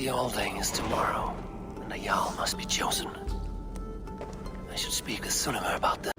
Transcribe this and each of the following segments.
The Alding is tomorrow, and a Jarl must be chosen. I should speak with Sunnema about that.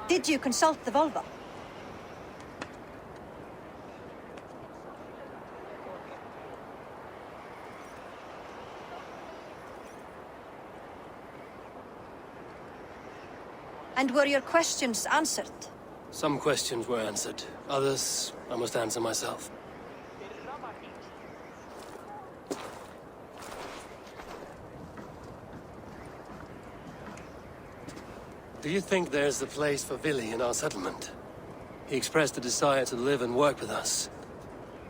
Did you consult the vulva? And were your questions answered? Some questions were answered. Others, I must answer myself. Do you think there's a place for Vili in our settlement? He expressed a desire to live and work with us.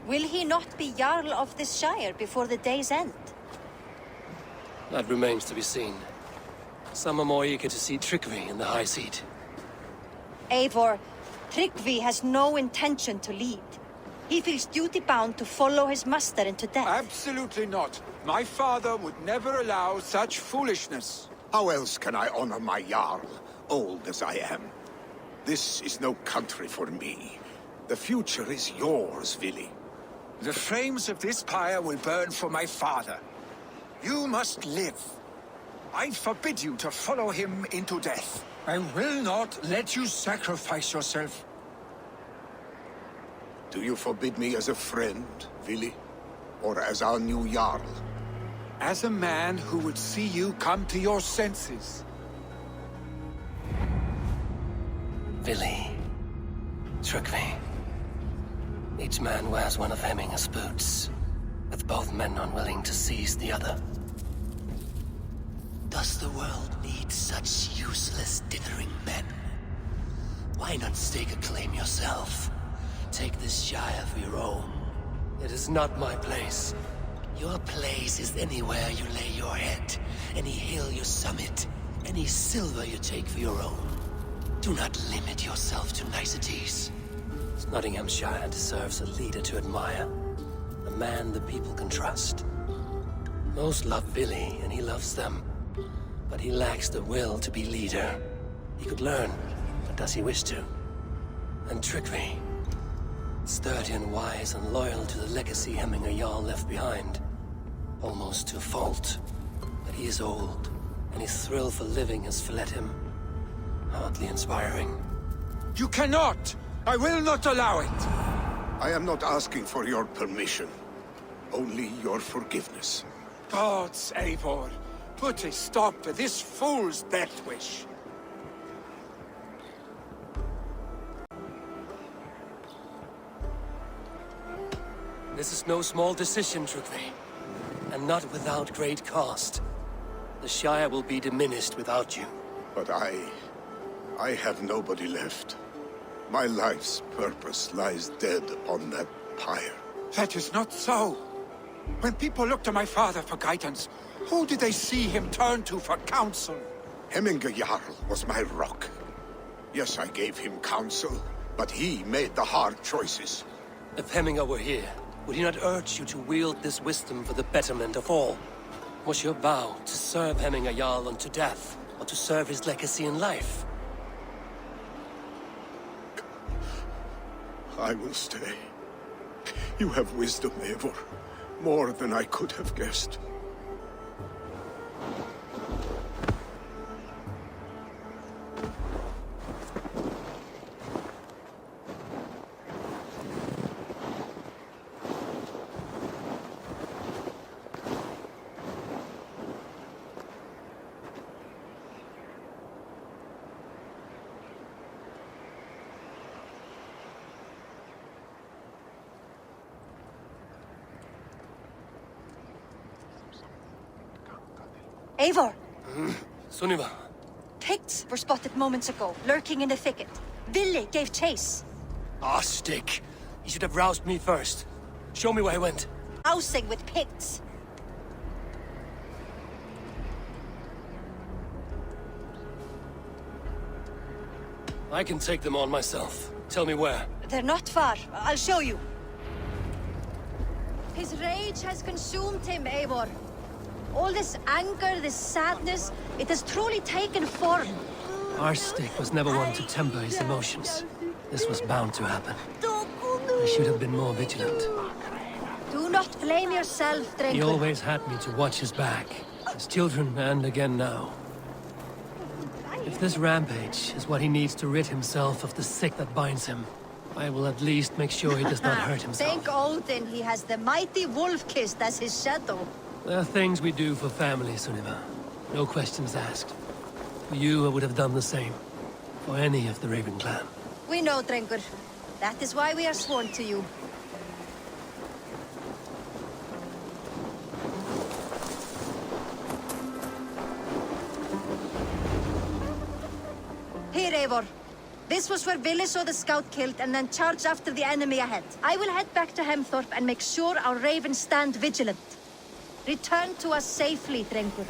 Will he not be Jarl of this shire before the day's end? That remains to be seen. Some are more eager to see Tryggvi in the high seat. Eivor, Tryggvi has no intention to lead. He feels duty-bound to follow his master into death. Absolutely not. My father would never allow such foolishness. How else can I honor my Jarl, old as I am? This is no country for me. The future is yours, Vili. The flames of this pyre will burn for my father. You must live. I forbid you to follow him into death. I will not let you sacrifice yourself. Do you forbid me as a friend, Vili? Or as our new Jarl? As a man who would see you come to your senses. Vili. Tryggvi. Each man wears one of Hemminger's boots, with both men unwilling to seize the other. Does the world need such useless, dithering men? Why not stake a claim yourself? Take this shire for your own. It is not my place. Your place is anywhere you lay your head, any hill you summit, any silver you take for your own. Do not limit yourself to niceties. Snotinghamscire deserves a leader to admire, a man the people can trust. Most love Vili, and he loves them, but he lacks the will to be leader. He could learn, but does he wish to. And Tryggvi, sturdy and wise and loyal to the legacy Hemminger Jarl left behind. Almost to a fault. But he is old, and his thrill for living has fled him. Hardly inspiring. You cannot! I will not allow it! I am not asking for your permission. Only your forgiveness. Gods, Eivor, put a stop to this fool's death wish. This is no small decision, Tryggvi. And not without great cost. The Shire will be diminished without you. But I have nobody left. My life's purpose lies dead on that pyre. That is not so. When people look to my father for guidance, who did they see him turn to for counsel? Hemminger Jarl was my rock. Yes, I gave him counsel, but he made the hard choices. If Hemminger were here, would he not urge you to wield this wisdom for the betterment of all? Was your vow to serve Hemminger Jarl unto death, or to serve his legacy in life? I will stay. You have wisdom, Eivor. More than I could have guessed. Eivor! Sunniva, Picts were spotted moments ago, lurking in the thicket. Vili gave chase. stick. He should have roused me first. Show me where he went. Housing with Picts. I can take them on myself. Tell me where. They're not far. I'll show you. His rage has consumed him, Eivor. All this anger, this sadness, it has truly taken form. Stick was never one to temper his emotions. This was bound to happen. I should have been more vigilant. Do not blame yourself, He Drengur. always had me to watch his back. His children, and again now. If this rampage is what he needs to rid himself of the sick that binds him, I will at least make sure he does not hurt himself. Thank Odin he has the mighty Wolf-Kissed as his shadow. There are things we do for family, Sunniva. No questions asked. For you, I would have done the same. For any of the Raven clan. We know, Drengur. That is why we are sworn to you. Here, Eivor. This was where Vili saw the scout killed and then charged after the enemy ahead. I will head back to Hemthorpe and make sure our ravens stand vigilant. Return to us safely, Drengur.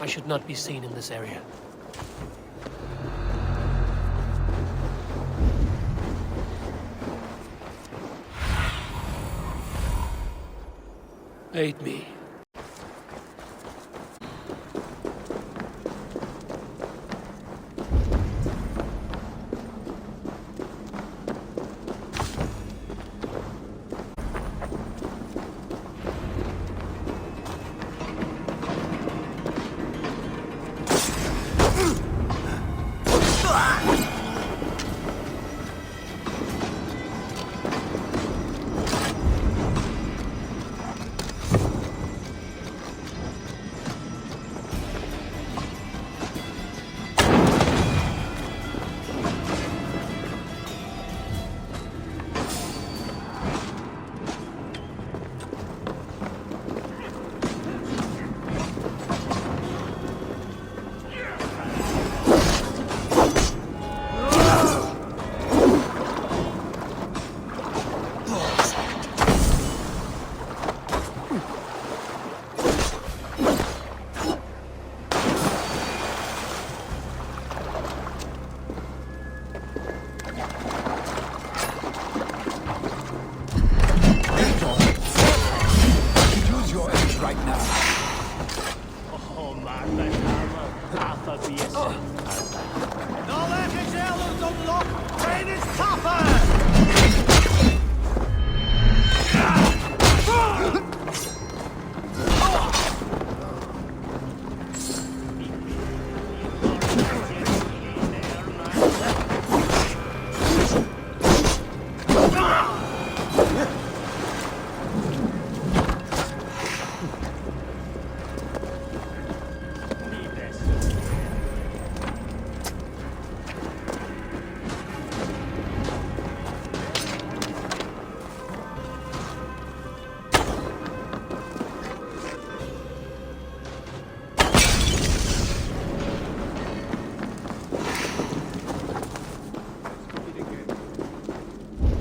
I should not be seen in this area. Aid me.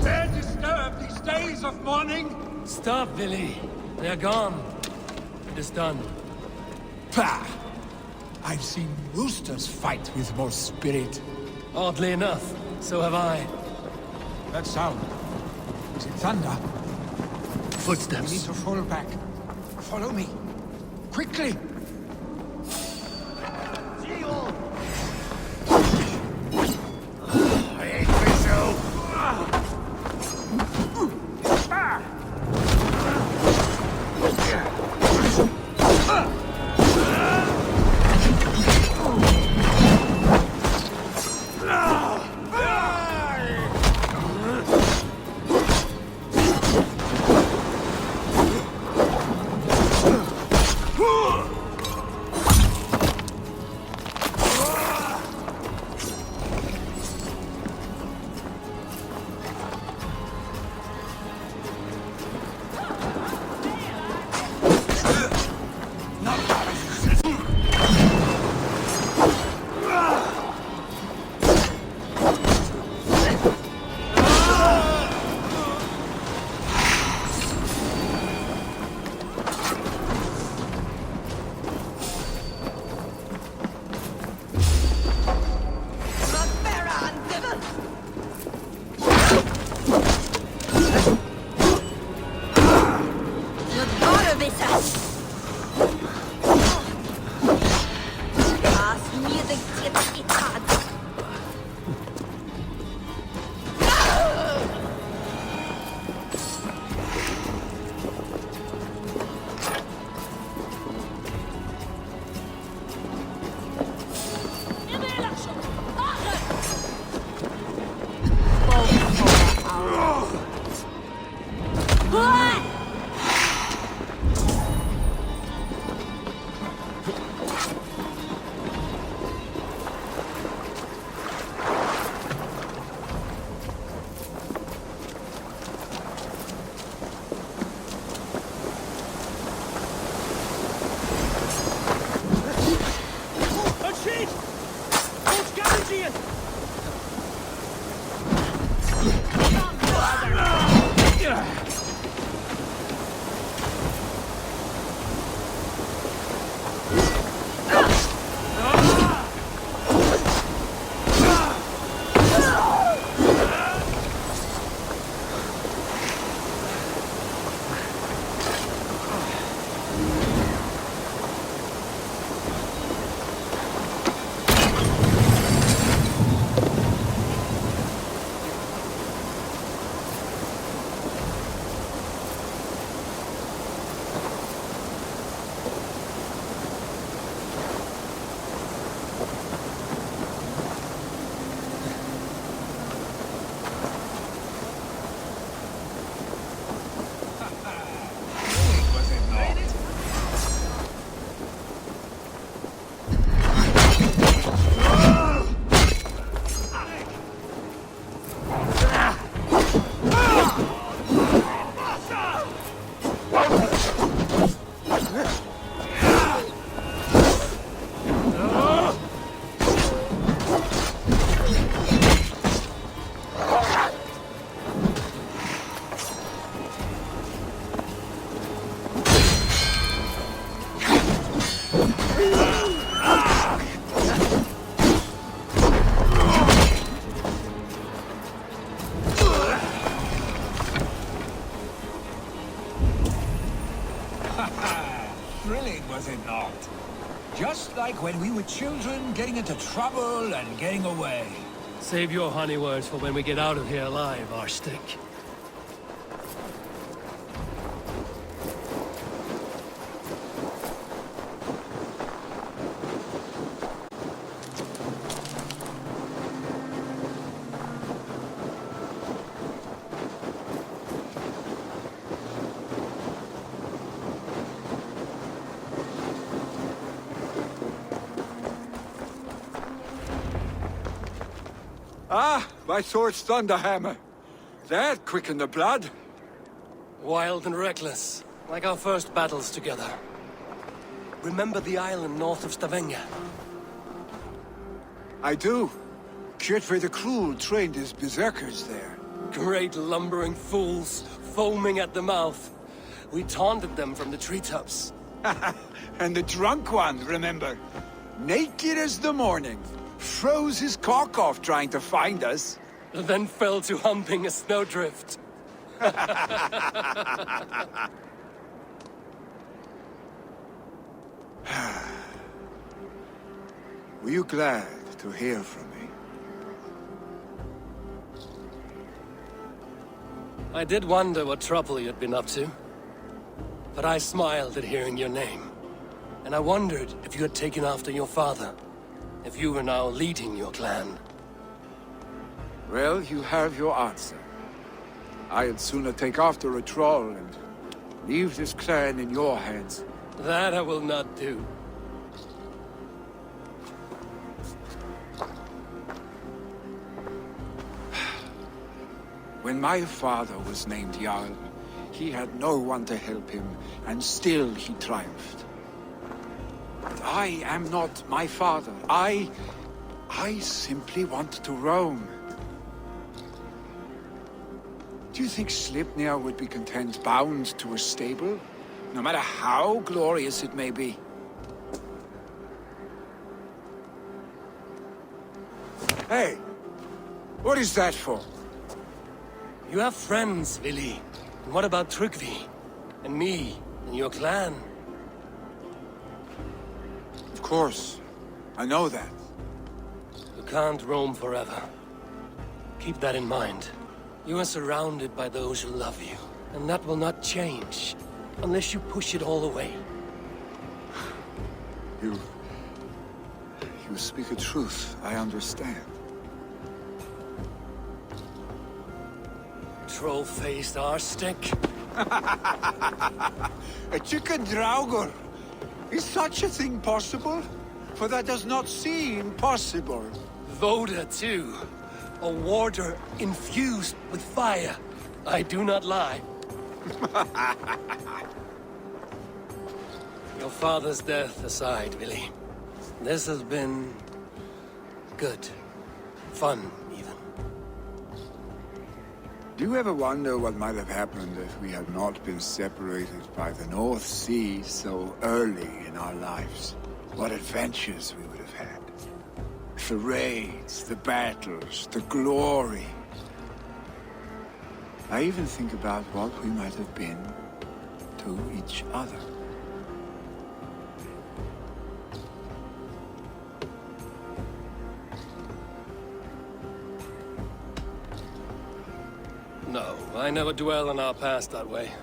Dare disturb these days of mourning? Stop, Billy. They're gone. It is done. Pah! I've seen roosters fight with more spirit. Oddly enough, so have I. That sound. Is it thunder? We need Footsteps. to fall back. Follow me. Quickly! I hate myself! when we were children, getting into trouble and getting away. Save your honey words for when we get out of here alive, Arstick. Ah, my sword's thunderhammer. That quickened the blood. Wild and reckless, like our first battles together. Remember the island north of Stavanger? I do. Kjotve the Cruel trained his berserkers there. Great lumbering fools, foaming at the mouth. We taunted them from the treetops. And the drunk one, remember? Naked as the morning. Froze his cock off trying to find us. Then fell to humping a snowdrift. Were you glad to hear from me? I did wonder what trouble you'd been up to. But I smiled at hearing your name. And I wondered if you had taken after your father. If you were now leading your clan. Well, you have your answer. I'd sooner take after a troll and leave this clan in your hands. That I will not do. When my father was named Jarl, he had no one to help him, and still he triumphed. But I am not my father. I simply want to roam. Do you think Sleipnir would be content bound to a stable? No matter how glorious it may be? Hey! What is that for? You have friends, Vili. And what about Tryggvi? And me? And your clan? Of course. I know that. You can't roam forever. Keep that in mind. You are surrounded by those who love you. And that will not change. Unless you push it all away. You speak a truth. I understand. Troll-faced arstick. A chicken draugur. Is such a thing possible? For that does not seem possible. Voda, too. A warder infused with fire. I do not lie. Your father's death aside, Vili. This has been... good. Fun, even. Do you ever wonder what might have happened if we had not been separated by the North Sea so early in our lives? What adventures we would have had. The raids, the battles, the glory. I even think about what we might have been to each other. No, I never dwell on our past that way.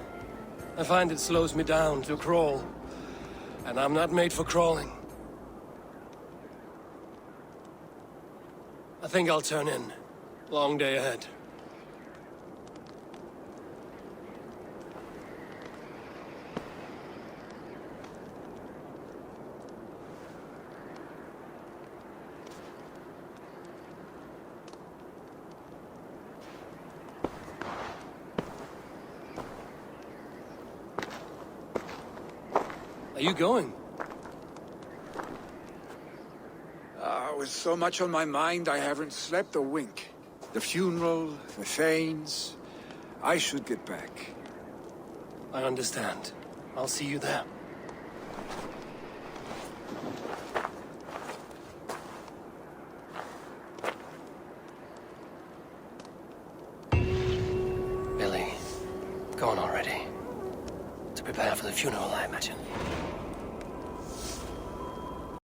I find it slows me down to crawl. And I'm not made for crawling. I think I'll turn in. Long day ahead. Are you going? With so much on my mind, I haven't slept a wink. The funeral, the Thanes. I should get back. I understand. I'll see you there. Billy, go on already. To prepare for the funeral, I imagine.